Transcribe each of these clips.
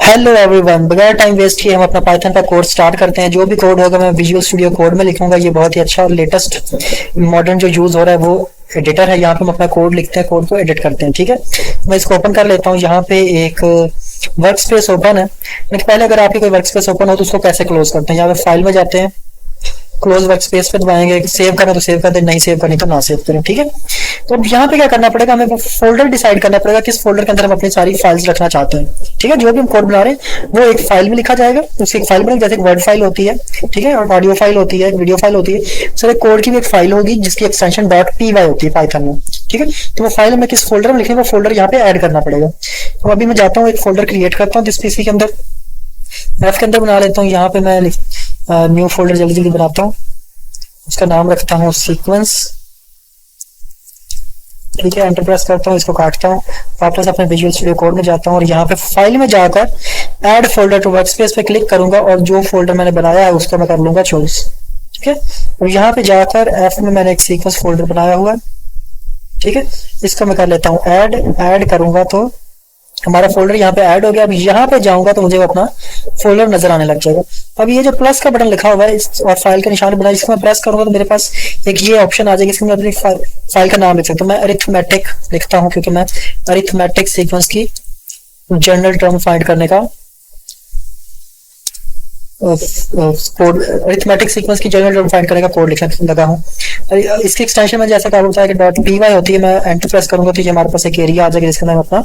Hello everyone, बगैर time waste किए हम अपना पाइथन का कोड स्टार्ट करते हैं। जो भी कोड होगा मैं विजुअल स्टूडियो कोड में लिखूंगा। ये बहुत ही अच्छा और लेटेस्ट मॉडर्न जो यूज हो रहा है वो एडिटर है। यहाँ पे हम अपना कोड लिखते हैं, कोड को एडिट करते हैं। ठीक है, मैं इसको ओपन कर लेता हूँ। यहाँ पे एक वर्क स्पेस ओपन है, लेकिन पहले अगर आपकी कोई वर्क स्पेस ओपन हो तो उसको कैसे क्लोज करते हैं। यहाँ पे फाइल में जाते हैं, क्लोज वर्क स्पेस पे दबाएंगे। सेव करना तो सेव कर दें, नहीं सेव करनी तो ना सेव करें। ठीक है, तो अब यहाँ पे क्या करना पड़ेगा, हमें फोल्डर डिसाइड करना पड़ेगा किस फोल्डर के अंदर हम अपनी सारी फाइल्स रखना चाहते हैं। ठीक है, जो भी हम कोड बना रहे हैं वो एक फाइल में लिखा जाएगा। उसकी एक फाइल बनेगी, जैसे एक वर्ड फाइल होती है, ठीक है, और ऑडियो फाइल होती है, वीडियो फाइल होती है। सर एक कोड की भी एक फाइल होगी जिसकी एक्सटेंशन .py होती है पाइथन में। ठीक है, तो वो फाइल हमें किस फोल्डर में लिखनी है वो फोल्डर यहाँ पे ऐड करना पड़ेगा। तो अभी मैं जाता हूँ, एक फोल्डर क्रिएट करता हूँ जिस पीसी के अंदर एफ के अंदर बना लेता हूँ। यहाँ पे मैं न्यू फोल्डर जल्दी जल्दी बनाता हूँ। उसका नाम रखता हूँ सीक्वेंस। ठीक है, एंटर प्रेस करता हूँ, इसको काटता हूँ, वापस अपने विजुअल स्टूडियो कोड में जाता हूँ और यहाँ पे फाइल में जाकर ऐड फोल्डर टू वर्कस्पेस पे क्लिक करूंगा और जो फोल्डर मैंने बनाया है उसको मैं कर लूंगा चॉइस। ठीक है, और यहाँ पे जाकर एफ में मैंने एक सीक्वेंस फोल्डर बनाया हुआ है। ठीक है, इसको मैं कर लेता हूँ ऐड करूंगा तो हमारा फोल्डर यहाँ पे ऐड हो गया। अब यहाँ पे जाऊंगा तो मुझे अपना फोल्डर नजर आने लग जाएगा। अब ये जो प्लस का बटन लिखा हुआ है और फाइल का निशान बना, इसको मैं प्रेस करूंगा तो मेरे पास एक ये ऑप्शन आ जाएगा। इसमें मैं अपनी फाइल का नाम लिख सकता हूँ। मैं अरिथमेटिक लिखता हूँ क्योंकि मैं अरिथमेटिक सीक्वेंस की जनरल टर्म फाइंड करने का कोड, अरिथमेटिक सीक्वेंस की जनरल टर्म फाइंड करने का कोड लिखने लगा हूँ। इसकी एक्सटेंशन में जैसा कहा होता है कि .py होती है। मैं एंटर प्रेस करूंगा तो ये हमारे पास एक एरिया आ जाएगा जिसके अंदर हम अपना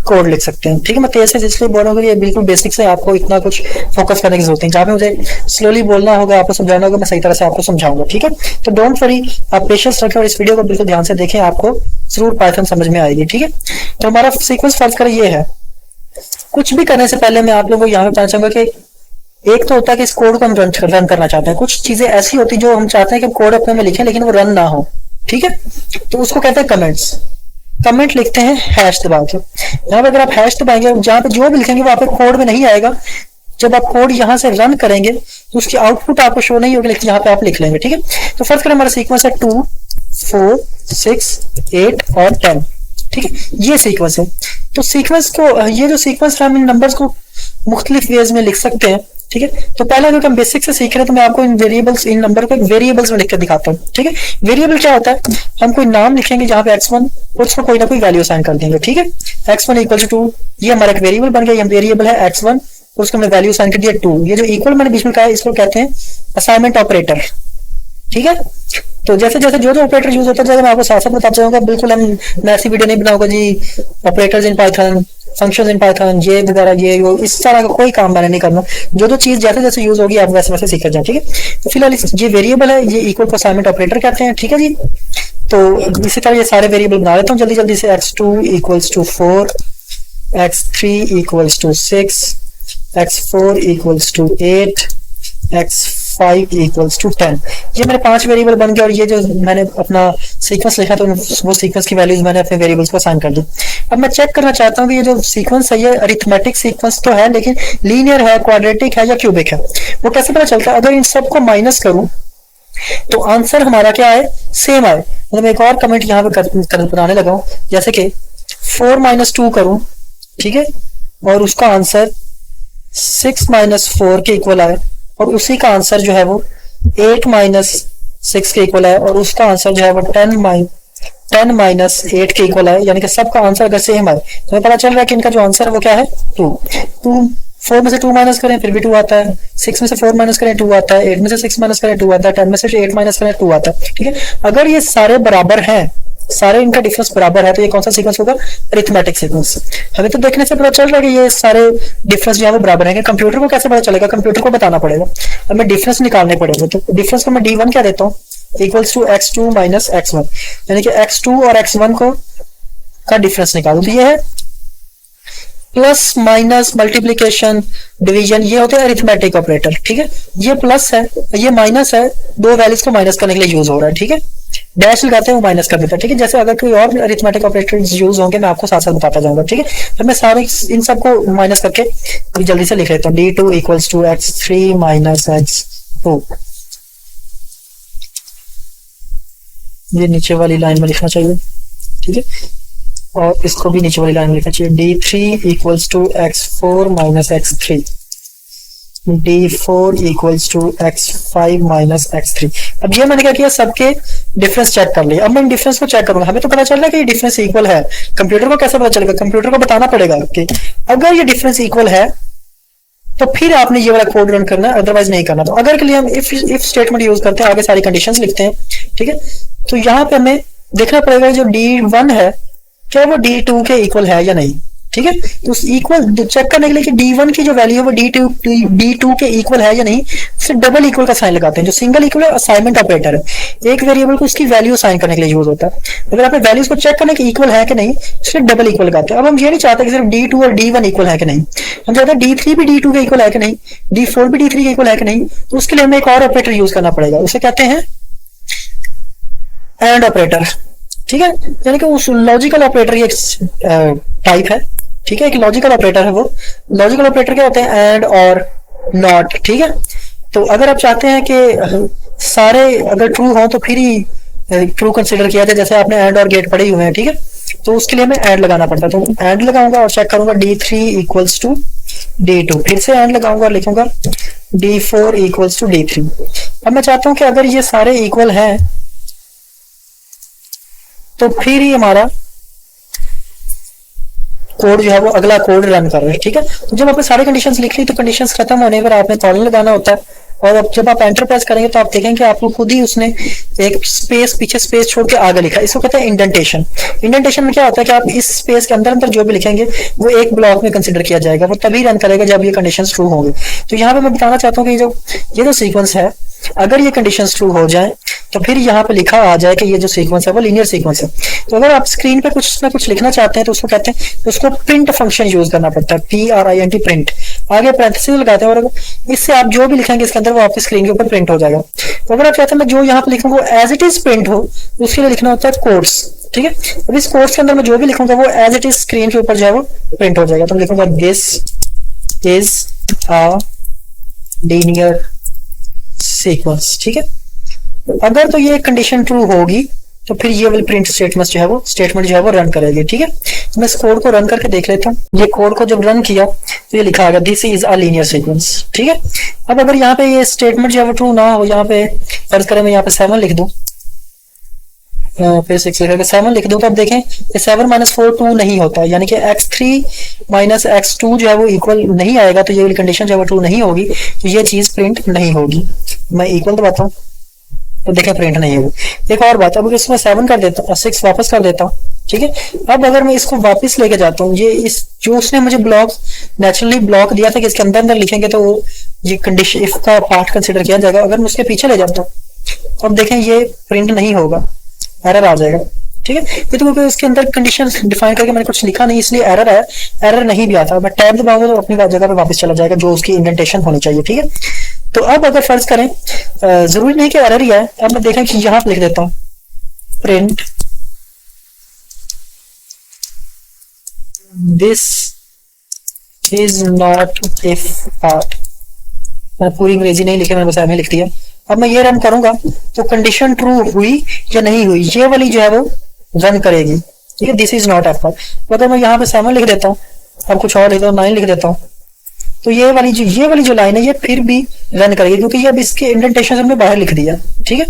कोड लिख सकते हैं। ठीक है, मैं तेज से इसलिए बोल रहा हूँ कि ये बिल्कुल बेसिक से आपको इतना कुछ फोकस करने की जरूरत नहीं। जहाँ पे मुझे स्लोली बोलना होगा, आपको समझाना होगा, मैं सही तरह से आपको समझाऊंगा। ठीक है, तो डोंट वरी, आप पेशेंस रखें और इस वीडियो को बिल्कुल ध्यान से देखें, आपको जरूर पाइथन समझ में आएगी। ठीक है, तो हमारा सीक्वेंस फर्ज करें ये है। कुछ भी करने से पहले मैं आप लोगों को यहाँ पे बताना चाहूंगा कि एक तो होता है कि इस कोड को हम रन करना चाहते हैं। कुछ चीजें ऐसी होती जो हम चाहते हैं कि कोड अपने में लिखें लेकिन वो रन ना हो। ठीक है, तो उसको कहते हैं कमेंट्स। कमेंट लिखते हैं हैश दबा के। यहाँ पे अगर आप हैश दबाएंगे, जहाँ पे जो भी लिखेंगे वो आप कोड में नहीं आएगा। जब आप कोड यहाँ से रन करेंगे तो उसकी आउटपुट आपको शो नहीं होगी, लेकिन यहाँ पे आप लिख लेंगे। ठीक है, तो फर्स्ट करें हमारा सीक्वेंस है 2 4 6 8 और 10। ठीक है, ये सीक्वेंस है। तो सीक्वेंस को, ये जो सीक्वेंस है, हम इन नंबर्स को मुख्तलिफ वेज में लिख सकते हैं। ठीक है, तो पहले अगर हम बेसिक से सीख रहे हैं तो मैं आपको इन वेरिएबल्स, इन नंबर को वेरिएबल्स में लिख कर दिखाता हूँ। ठीक है, वेरिएबल क्या होता है, हम कोई नाम लिखेंगे जहाँ पे x1 उसको कोई ना कोई वैल्यू असाइन कर देंगे। ठीक है, x1 इक्वल टू 2, ये हमारा एक वेरिएबल बन गया। ये वेरिएबल है x1, उसको हमने वैल्यू असाइन कर दिया 2। ये जो इक्वल मैंने बीच में कहा है इसको कहते हैं असाइनमेंट ऑपरेटर। ठीक है, तो जैसे जैसे जो ऑपरेटर यूज होता है मैं आपको साथ साथ बताता जाऊंगा। बिल्कुल मैं ऐसी वीडियो नहीं बनाऊंगा जी operators in Python, functions in Python, ये वगैरह, ये वो, इस तरह का कोई काम मैंने नहीं करना। जो चीज जैसे जैसे यूज होगी आप वैसे वैसे सीख जाए। ठीक है, तो फिलहाल ये वेरिएबल है, ये इक्वल को असाइनमेंट ऑपरेटर कहते हैं। ठीक है जी, तो इसी तरह ये सारे वेरिएबल बना लेता हूँ जल्दी जल्दी से। x2 equals to 4, x3 equals to 6, x4 equals to 8, x5 equals to 10। ये मेरे 5 वेरिएबल बन गए और ये जो मैंने अपना सीक्वेंस लिखा तो वो सीक्वेंस की वैल्यूज मैंने अपने वेरिएबल्स को असाइन कर दी। अब मैं चेक करना चाहता हूँ कि ये जो सीक्वेंस है ये अरिथमेटिक सीक्वेंस तो है लेकिन लीनियर है, क्वाड्रेटिक है या क्यूबिक है। वो कैसे पता चलता है? अगर इन सबको माइनस करूं तो आंसर हमारा क्या आए, सेम आए। मतलब एक और कमेंट यहाँ पे बनाने लगा हूँ, जैसे कि 4 - 2 करूं, ठीक है, और उसका आंसर 6 - 4 के इक्वल आए और उसी का आंसर जो है वो 8 - 6 के इक्वल है और उसका आंसर जो है वो 10 - 8 के इक्वल है। यानी कि सबका आंसर अगर सेम आए तो हमें पता चल रहा है कि इनका जो आंसर है वो क्या है, 2। 4 में से 2 माइनस करें फिर भी 2 आता है, 6 में से 4 माइनस करें 2 आता है, 8 में से 6 माइनस करें 2 आता है, 10 में से 8 माइनस करें 2 आता है। ठीक है, अगर ये सारे बराबर हैं, सारे इनका डिफरेंस बराबर है तो ये कौन सा सीक्वेंस होगा, अरिथमेटिक सीक्वेंस। हमें तो देखने से पता चल रहा है कि ये सारे डिफरेंस जो है वो बराबर है। कंप्यूटर को कैसे पता चलेगा, कंप्यूटर को बताना पड़ेगा, हमें डिफरेंस निकालने पड़ेगा। तो डिफरेंस को मैं d1 क्या देता हूँ, इक्वल्स टू x2 - x1, यानी कि x2 और x1 को का डिफरेंस निकालो। तो ये है प्लस माइनस मल्टीप्लीकेशन डिवीजन, ये होते हैं अरिथमेटिक ऑपरेटर। ठीक है, ये प्लस है ये माइनस है, दो वैल्यूज को माइनस करने के लिए यूज हो रहा है। ठीक है, डैश लगाते हैं वो माइनस कर देता है। ठीक है, जैसे अगर कोई और अरिथमेटिक ऑपरेटर यूज होंगे मैं आपको साथ साथ बताता जाऊंगा। ठीक है, तो मैं सारे इन सबको माइनस करके जल्दी से लिख लेता हूँ। d2 equals to x3 - x2। ये नीचे वाली लाइन में लिखना चाहिए। ठीक है, और इसको भी नीचे वाली लाइन में लिखना चाहिए, D3 equals to x4 minus x3, D4 equals to x5 minus x3। अब ये मैंने क्या किया, सबके डिफरेंस चेक कर लिया। अब मैं डिफरेंस को चेक करूंगा, हमें तो पता चल रहा है कि ये डिफरेंस इक्वल है। कंप्यूटर को कैसे पता चलेगा, कंप्यूटर को बताना पड़ेगा कि अगर ये डिफरेंस इक्वल है तो फिर आपने ये वाला कोड रन करना है, अदरवाइज नहीं करना। तो अगर के लिए हम इफ स्टेटमेंट यूज करते हैं, आगे सारी कंडीशंस लिखते हैं, ठीक है। तो यहाँ पे हमें देखना पड़ेगा जो D1 है क्या वो D2 के इक्वल है या नहीं, ठीक है। तो उस इक्वल चेक करने के लिए कि D1 की जो वैल्यू है वो D2 के इक्वल है या नहीं, फिर डबल इक्वल का साइन लगाते हैं। जो सिंगल इक्वल है असाइनमेंट ऑपरेटर है, एक वेरिएबल को उसकी वैल्यू साइन करने के लिए यूज होता है। अगर आपने वैल्यूज को चेक करने के इक्वल है कि नहीं, फिर डबल इक्वल लगाते हैं। अब हम ये नहीं चाहते कि सिर्फ D2 और D1 इक्वल है कि नहीं, हम चाहते हैं D3 भी D2 के इक्वल है कि नहीं, D4 भी D3 के इक्वल है कि नहीं। तो उसके लिए हमें एक और ऑपरेटर यूज करना पड़ेगा, उसे कहते हैं एंड ऑपरेटर, ठीक है। यानी कि उस लॉजिकल ऑपरेटर की एक टाइप है, ठीक है, एक लॉजिकल ऑपरेटर है। वो लॉजिकल ऑपरेटर क्या होते हैं, एंड और नॉट, ठीक है। तो अगर आप चाहते हैं कि सारे अगर ट्रू हो तो फिर ही ट्रू कंसीडर किया जाए, जैसे आपने एंड और गेट पढ़े हुए हैं, ठीक है। तो उसके लिए हमें एंड लगाना पड़ता है। तो एंड लगाऊंगा और चेक करूंगा D3 इक्वल्स टू D2, फिर से एंड लगाऊंगा और लिखूंगा D4 इक्वल्स टू D3। अब मैं चाहता हूं कि अगर ये सारे इक्वल हैं तो फिर ही हमारा कोड जो है वो अगला कोड रन कर रहे हैं, ठीक है। तो जब आपने सारी कंडीशंस लिख ली तो कंडीशंस खत्म होने पर आपने कॉलन लगाना होता है, और अब जब आप एंटर प्रेस करेंगे तो आप देखेंगे कि आपको खुद ही उसने एक स्पेस पीछे स्पेस छोड़ के आगे लिखा। इसको कहते हैं इंडेंटेशन। इंडेंटेशन में क्या होता है कि आप इस स्पेस के अंदर अंदर जो भी लिखेंगे वो एक ब्लॉक में कंसिडर किया जाएगा, वो तभी रन करेगा जब ये कंडीशंस ट्रू होंगे। तो यहाँ पे मैं बताना चाहता हूँ कि ये जो सीक्वेंस है, अगर ये कंडीशंस ट्रू हो जाए तो फिर यहाँ पे लिखा आ जाए कि ये जो सीक्वेंस है वो लीनियर सीक्वेंस है। तो अगर आप स्क्रीन पे कुछ ना कुछ लिखना चाहते हैं तो उसको कहते हैं, तो उसको प्रिंट फंक्शन यूज करना पड़ता है, PRINT, प्रिंट। आगे पैरेंथेसिस लगाते हैं और इससे आप जो भी लिखेंगे इसके अंदर वो आपकी स्क्रीन के ऊपर प्रिंट हो जाएगा। तो अगर आप चाहते हैं मैं जो यहाँ पे लिखूंगा वो एज इट इज प्रिंट हो, तो उसके लिए लिखना होता है कोड्स, ठीक है। अब इस कोड्स के अंदर मैं जो भी लिखूंगा वो एज इट इज स्क्रीन के ऊपर जो है वो प्रिंट हो जाएगा। तो लिखूंगा this is a linear sequence, ठीक है। अगर तो ये कंडीशन ट्रू होगी तो फिर ये वाली प्रिंट स्टेटमेंट जो है वो रन करेगी, ठीक है। तो मैं इस कोड को रन करके देख लेता हूँ। ये कोड को जब रन किया तो ये लिखा आ गया this is a linear sequence, ठीक है। अब अगर यहाँ पे ये स्टेटमेंट जो है वो ट्रू ना हो, यहाँ पे फर्ज करें मैं यहाँ पे 7 लिख दूं, फिर 6 लिखा 7 लिख दूं, तो अब देखें ये 7 माइनस 4 2 नहीं होता, यानी कि x3 माइनस x2 जो है वो इक्वल नहीं आएगा। तो ये वाली कंडीशन जो है वो ट्रू नहीं होगी, तो ये चीज प्रिंट नहीं होगी। मैं इक्वल दबाता हूँ तो देखें प्रिंट नहीं होगी। एक और बात, अब इसमें 7 कर देता हूँ, 6 वापस कर देता हूँ, ठीक है। अब अगर मैं इसको वापस लेके जाता हूँ, ये इस जो उसने मुझे ब्लॉक नेचुरली ब्लॉक दिया था कि इसके अंदर अंदर लिखेंगे तो ये कंडीशन इफ का पार्ट कंसिडर किया जाएगा। अगर मैं उसके पीछे ले जाता हूँ तो अब देखें ये प्रिंट नहीं होगा, एरर आ जाएगा, ठीक है। ये तो क्योंकि इसके अंदर कंडीशन डिफाइन करके मैंने कुछ लिखा नहीं, इसलिए एरर आया। एरर नहीं भी आता, मैं टैब दबाऊंगा तो अपनी जगह पे वापस चला जाएगा जो उसकी इंडेंटेशन होनी चाहिए, ठीक है। तो अब अगर फर्ज करें जरूरी नहीं कि एरर ही है, अब मैं देखें कि यहाँ पे लिख देता हूँ print this is not if part. मैं पूरी अंग्रेजी नहीं लिखी, मैंने बस एम लिख दिया। अब मैं ये रन करूंगा तो कंडीशन ट्रू हुई या नहीं हुई, ये वाली जो है वो रन करेगी, ठीक है। This is not F part. तो अगर मैं यहाँ पे 7 लिख देता हूँ, अब कुछ और लिख देता हूँ, 9 लिख देता हूँ, तो ये वाली जो लाइन है ये फिर भी रन करेगी, क्योंकि ये अब इसके इंडेंटेशन में बाहर लिख दिया, ठीक है।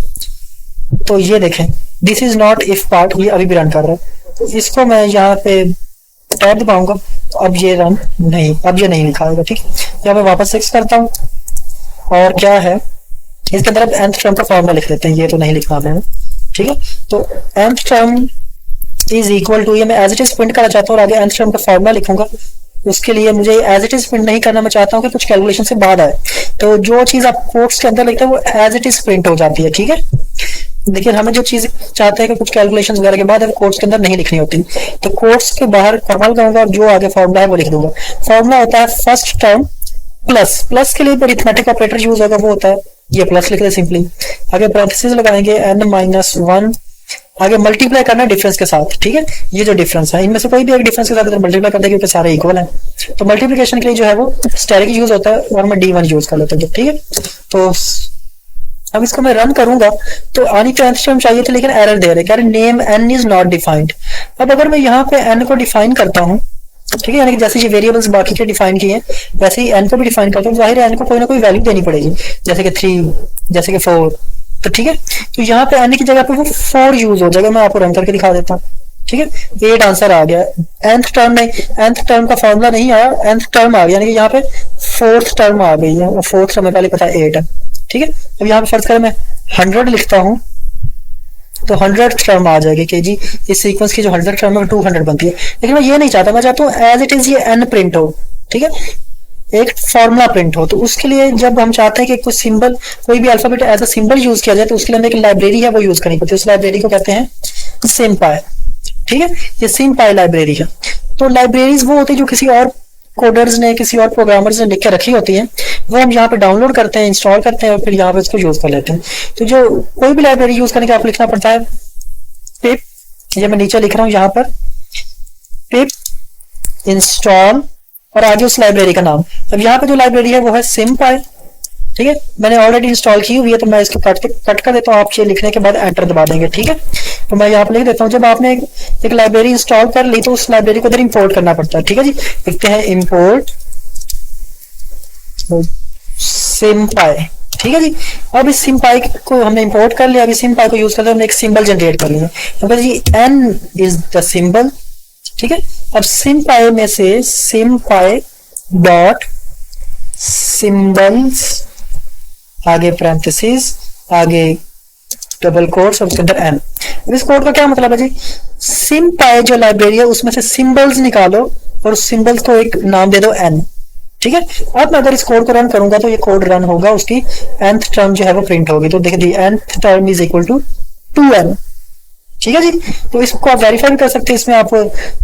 तो ये देखें this is not if part, ये अभी भी रन कर रहा है। तो इसको मैं यहाँ पे टैब दबाऊंगा तो अब ये रन नहीं, अब ये नहीं लिखाएगा, ठीक है। जब मैं वापस 6 करता हूँ और क्या है इसके अंदर अब nth टर्म का फॉर्मूला लिख लेते हैं, ये तो नहीं लिखना है, ठीक है। तो nth term is equal to, ये मैं एज इट इज प्रिंट करना चाहता हूँ और आगे nth टर्म का फॉर्मूला लिखूंगा। उसके लिए मुझे एज इट इज प्रिंट नहीं करना, मैं चाहता हूँ कि कुछ कैलकुलेशन से बाद आए। तो जो चीज आप कोट्स के अंदर लिखते हैं वो एज इट इज प्रिंट हो जाती है, ठीक है। लेकिन हमें जो चीज चाहते हैं कि कुछ कैलकुलेशन वगैरह के बाद कोट्स के अंदर नहीं लिखनी होती, तो कोट्स के बाहर फॉर्मूला लगाऊंगा और जो आगे फॉर्मूला है वो लिख दूंगा। फॉर्मूला होता है फर्स्ट टर्म प्लस, प्लस के लिए अरिथमेटिक ऑपरेटर यूज होगा, वो होता है ये प्लस लिख दे सिंपली, आगे पैरेंथेसिस लगाएंगे n-1, आगे मल्टीप्लाई करना डिफरेंस के साथ, ठीक है। ये जो डिफरेंस है इनमें से कोई भी एक डिफरेंस के साथ अगर मल्टीप्लाई कर दे क्योंकि सारे इक्वल हैं, तो मल्टीप्लिकेशन के लिए जो है वो स्टेरिक यूज होता है और मैं D1 यूज कर लेता हूँ, ठीक है। तो अब इसको मैं रन करूंगा तो आनी तो nth टर्म चाहिए थी, लेकिन एरर दे रहे हैं, name n is not defined. अब अगर मैं यहाँ पे n को डिफाइन करता हूँ, ठीक है, यानी कि जैसे ये वेरिएबल्स बाकी के डिफाइन किए वैसे ही n को भी डिफाइन करता हूँ, जाहिर है n को कोई ना कोई वैल्यू देनी पड़ेगी, जैसे कि 3, जैसे कि 4। तो ठीक है, तो यहाँ पे n की जगह पे वो 4 यूज हो जाएगा। मैं आपको रन करके दिखा देता हूँ। ठीक है, 8 आंसर आ गया। nth टर्म नहीं, nth टर्म का फॉर्मूला नहीं आया, nth टर्म आ गया, यानी कि यहाँ पे 4th टर्म आ गई है, और 4th हमें पहले पता है 8 है। ठीक है, अब यहाँ पे फर्ज करें मैं 100 लिखता हूँ तो 100 टर्म आ जाएगी कि जी इस सीक्वेंस की जो 100 टर्म है 200 बनती है। लेकिन मैं ये नहीं चाहता, मैं चाहता हूँ एज इट इज ये n प्रिंट हो। ठीक है, एक फॉर्मूला प्रिंट हो। तो उसके लिए जब हम चाहते हैं कि कुछ सिंबल, कोई भी alphabet as a symbol use किया जाए, तो उसके लिए हमें एक लाइब्रेरी है वो यूज करनी पड़ती है। उस लाइब्रेरी को कहते हैं सिम्पाई। ठीक है, ये सिम्पाई लाइब्रेरी है। तो लाइब्रेरीज वो होती है जो किसी और कोडर्स ने, किसी और प्रोग्रामर्स ने लिख के रखी होती हैं, वो हम यहाँ पे डाउनलोड करते हैं, इंस्टॉल करते हैं और फिर यहाँ पे इसको यूज कर लेते हैं। तो जो कोई भी लाइब्रेरी यूज करने के आपको लिखना पड़ता है पिप, ये मैं नीचे लिख रहा हूँ यहाँ पर, पिप इंस्टॉल और आगे उस लाइब्रेरी का नाम। अब यहाँ पे जो लाइब्रेरी है वो है सिम्पाई। ठीक है, मैंने ऑलरेडी इंस्टॉल की हुई है, तो मैं इसको कट कर देता हूँ। आप ये लिखने के बाद एंटर दबा देंगे। ठीक है, तो मैं यहाँ पे लिख देता हूँ, जब आपने एक लाइब्रेरी इंस्टॉल कर ली तो उस लाइब्रेरी को इधर इंपोर्ट करना पड़ता है। ठीक है जी, लिखते हैं इंपोर्ट सिम्पाई। ठीक है जी, अब इस सिम्पाई को हमने इंपोर्ट कर लिया। अब इस सिम्पाई को यूज करके हमने एक सिंबल जनरेट कर लिया, तो जी n इज द सिंबल। ठीक है, अब सिम्पाई में से सिम्पाई डॉट सिंबल्स, आगे पैरेंथेसिस, आगे डबल कोट्स और उसके अंदर n। अब इस कोड का क्या मतलब है जी, सिम्पाई जो लाइब्रेरी है उसमें से सिंबल्स निकालो और उस सिंबल्स को एक नाम दे दो n। ठीक है, अब मैं अगर इस कोड को रन करूंगा तो ये कोड रन होगा, उसकी nth टर्म जो है वो प्रिंट होगी। तो देखिए nth term is equal to 2n। ठीक है जी, तो इसको आप वेरीफाई भी कर सकते हैं। इसमें आप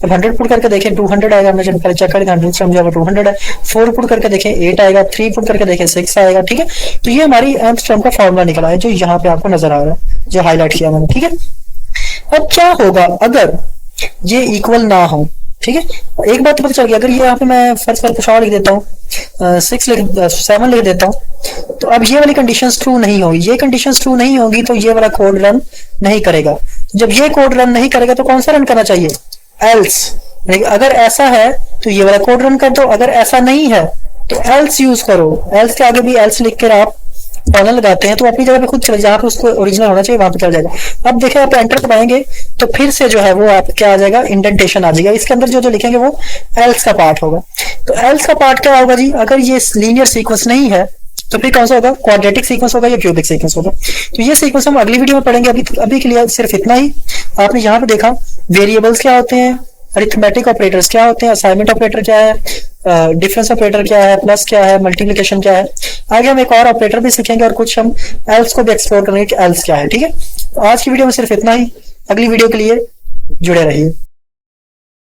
100 पुट करके देखें 200 आएगा, हमने जब पहले चेक कर 100 टर्म जो है 200 है। 4 पुट करके देखें 8 आएगा, 3 पुट करके देखें 6 आएगा। ठीक है, तो ये हमारी nth टर्म का फॉर्मूला निकला है जो यहाँ पे आपको नजर आ रहा है, जो हाईलाइट किया मैंने। ठीक है, अब क्या होगा अगर ये इक्वल ना हो। ठीक है, एक बात तो पता चल गई, अगर ये यहाँ पे मैं फर्ज कर कुछ और लिख देता हूँ, 7 लिख देता हूँ, तो अब ये वाली कंडीशंस ट्रू नहीं होगी। ये कंडीशंस ट्रू नहीं होगी तो ये वाला कोड रन नहीं करेगा। जब ये कोड रन नहीं करेगा तो कौन सा रन करना चाहिए, एल्स। अगर ऐसा है तो ये वाला कोड रन कर दो, अगर ऐसा नहीं है तो एल्स यूज करो। एल्स के आगे भी एल्स लिख कर आप कॉलन लगाते हैं तो अपनी जगह पे खुद चले, जहाँ पे उसको ओरिजिनल होना चाहिए वहां पे चल जाएगा। अब देखिए आप एंटर दबाएंगे तो फिर से जो है वो आप क्या आ जाएगा, इंडेंटेशन आ जाएगा। इसके अंदर जो जो लिखेंगे वो एल्स का पार्ट होगा। तो एल्स का पार्ट क्या होगा जी, अगर ये लीनियर सीक्वेंस नहीं है तो फिर कौन सा होगा, क्वाड्रेटिक सीक्वेंस होगा या क्यूबिक सीक्वेंस होगा। तो ये सीक्वेंस हम अगली वीडियो में पढ़ेंगे। अभी के लिए सिर्फ इतना ही। आपने यहाँ पे देखा वेरिएबल्स क्या होते हैं, अरिथमेटिक ऑपरेटर्स क्या होते हैं, असाइनमेंट ऑपरेटर क्या है, डिफरेंस ऑपरेटर क्या है, प्लस क्या है, मल्टीप्लिकेशन क्या है। आगे हम एक और ऑपरेटर भी सीखेंगे और कुछ हम एल्स को भी एक्सप्लोर करेंगे कि एल्स क्या है। ठीक है, तो आज की वीडियो में सिर्फ इतना ही। अगली वीडियो के लिए जुड़े रहिए।